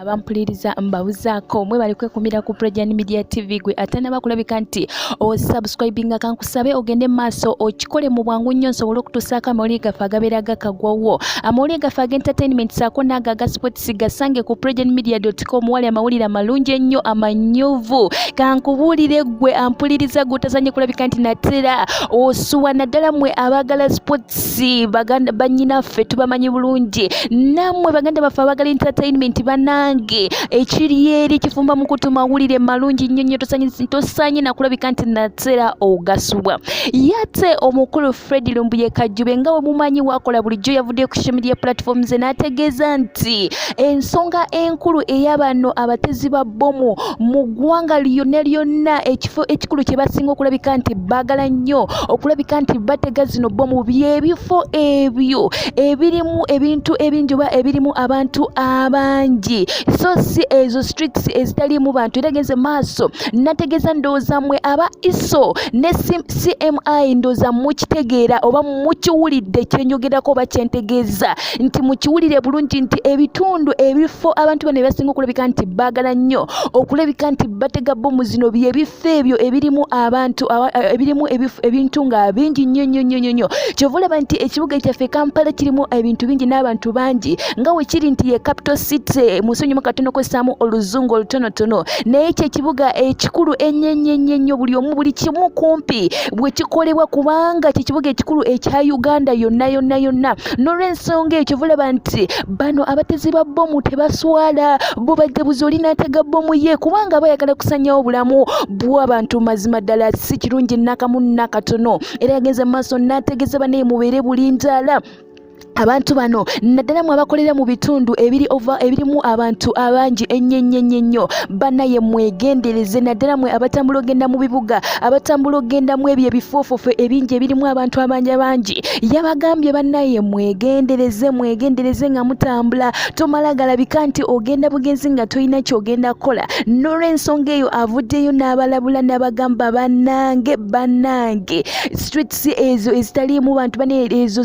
abampuliriza mbabuzaako mwe bali kwekumira ku Prejani Media TV gwe atanaba kulabika nti subscribinga kankusabe ogende maaso okikole mu bwangu nnyo nsobole okutusaako amawulire gaffe agabeera gakagwawo amawulire gaffe ag'entertainment saako n'ago aga sports gasange ku PrejaniMedia.com wali amawulire amalungi ennyo amanyuvu kankubuulire gwe ampuliriza gutazanye kulabika nti natera osuwa naddala mwe abaagala sports bannyinaffe tubamanyi bulungi nammwe baganda baffe abaagala entertainment banange ekiri eri kifumba mu kutuma mawulire malungi nnyo tosanye nakulabika nti natera ogasubwa yate omukulu Fred Lumbuye Kajjube nga we mumanyi wakola bulijjo yavudde ku social media platforms n'ategeeza nti ensonga enkulu ey'abano abatezi ba bomu mu ggwanga lyonna ekifo ekikulu kye basinga okulabika nti baagala nnyo okulabika nti batega zino bomu byebifo ebyo ebirimu ebintu ebingi oba ebirimu abantu abangi so si ezo streets ezitalimu bantu era genze maaso nategeeza ndowooza mmwe aba ISO ne CMI ndowooza mukitegeera oba mukiwulidde kyenyogerako oba kyentegeeza nti mukiwulire bulungi nti ebitundu ebifo abantu bano basinga okulabika nti baagala nnyo okulabika nti batega bomu zino byebifo ebyo ebirimu abantu ebirimu ebintu nga bingi nnyo kyovulaba nti ekibuga kyaffe Kampala kirimu ebintu bingi n'abantu bangi nga we kiri nti ye capital city musonyimu katono kwesaamu oluzungu olutonotono naye ekyo ekibuga ekikulu ennyo buli omu buli kimu kumpi bwe kikolebwa kubanga kikibuga ekikulu ekya Uganda yonna n'olw'ensonga ekyo vulaba nti bano abatezi ba bomu tebaswala bo bajja buzi oli n'atega bomu ye kubanga bayagala kusanyawo obulamu bw'abantu mazima ddala si kirungi nakamu nakatono era yagenze mu maaso n'ategeeza banaye mubeere bulindaala abantu bano naddala mu abakolera mu bitundu ebirimu abantu abangi ennyo banaye mwegendereze naddala mwe abatambula ogenda mu bibuga abatambula ogenda mu ebyo ebifoofoofe ebingi ebirimu abantu abangi yabagambye banaye mwegendereze nga mutambula tomala galabika nti ogenda bugenzi nga tolina kyogenda kukola n'olw'ensonga eyo avuddeyo n'abalabula n'abagamba bannange streets ezo ezitaliimu bantu bane ezo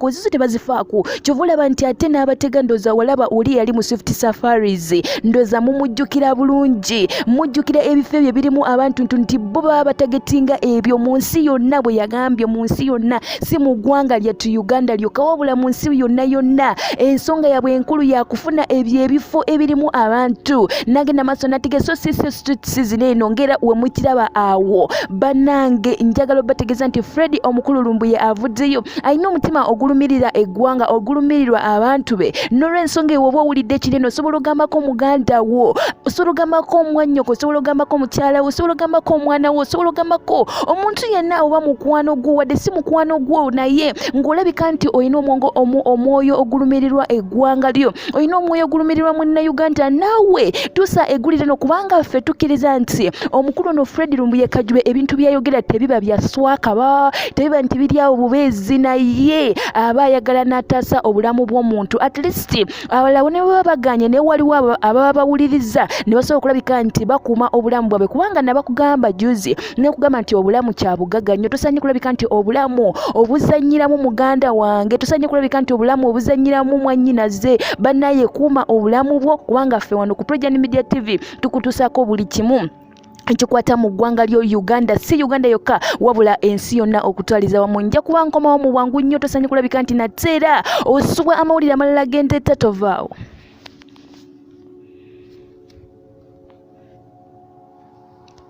zo tebazifaako kyovulaba nti ate n'abatega ndooza walaba oli yali mu Swift Safaris ndooza mumujjukira bulungi mujjukira ebifo ebyo birimu abantu nti bo baba batagetinga ebyo mu nsi yonna bwe yagambye mu nsi yonna si mu ggwanga lyattu Uganda lyokka wabula mu nsi yonna ensonga yabwe enkulu yakufuna ebyo ebifo ebirimu abantu nagenda maaso nategeeza so si streets zino eno ngera we mukiraba awo bannange njagala obategeeza nti Fred omukulu Lumbuye avuddeyo alina omutima ogulumirira eggwanga ogulumirirwa abantu be n'olw'ensonga ewo oba owulidde kinene osobola ogambako muganda wo osobola ogambako omwannyoko osobola ogambako mukyala wo osobola ogambako omwana wo osobola ogambako omuntu yenna oba mukwano gwo wadde si mukwano gwo naye ng'olabika nti olina omwoyo ogulumirirwa eggwanga lyo olina omwoyo ogulumirirwa munnayuganda naawe tuusa eggulire no kubanga ffe tukkiriza nti omukulu ono Fred Lumbuye Kajjube ebintu byayogera tebiba bya swakaba tebiba nti biryawo bubeezi naye aba ayagala n'ataasa obulamu bw'omuntu at least abalala ne baba baganye ne waliwo ababa bawuliriza ne basobola okulabika nti bakuuma obulamu bwabwe kubanga nabakugamba juzi ne kugamba nti obulamu kya bugagga nnyo tosanye kulabika nti obulamu obuzannyiramu muganda wange tosanye kulabika nti obulamu obuzannyiramu mwannyinaze bannaye kuuma obulamu bwo kubanga ffe wano ku Prejani Media TV tukutuusako buli kimu ekikwata mu ggwanga lyo Uganda si Uganda yokka wabula ensi yonna okutwaliza wamu nja kuba nkomawo mu bwangu nnyo tosanye kulabika nti nateera osubwa amawulire amalala gende tatovaawo.